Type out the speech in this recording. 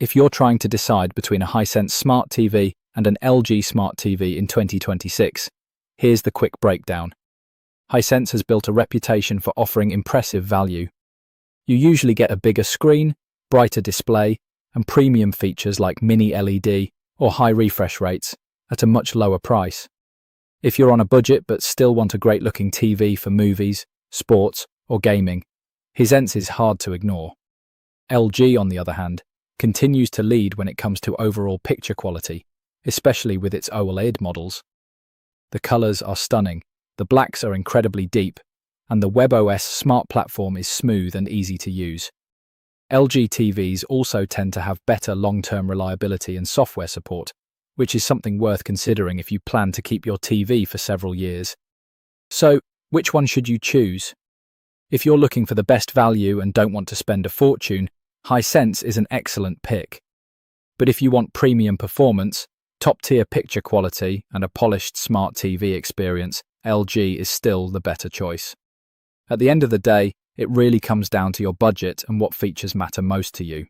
If you're trying to decide between a Hisense smart TV and an LG smart TV in 2026, here's the quick breakdown. Hisense has built a reputation for offering impressive value. You usually get a bigger screen, brighter display, and premium features like mini LED or high refresh rates at a much lower price. If you're on a budget but still want a great-looking TV for movies, sports, or gaming, Hisense is hard to ignore. LG, on the other hand, continues to lead when it comes to overall picture quality, especially with its OLED models. The colors are stunning, the blacks are incredibly deep, and the WebOS smart platform is smooth and easy to use. LG TVs also tend to have better long-term reliability and software support, which is something worth considering if you plan to keep your TV for several years. So, which one should you choose? If you're looking for the best value and don't want to spend a fortune, Hisense is an excellent pick. But if you want premium performance, top-tier picture quality, and a polished smart TV experience, LG is still the better choice. At the end of the day, it really comes down to your budget and what features matter most to you.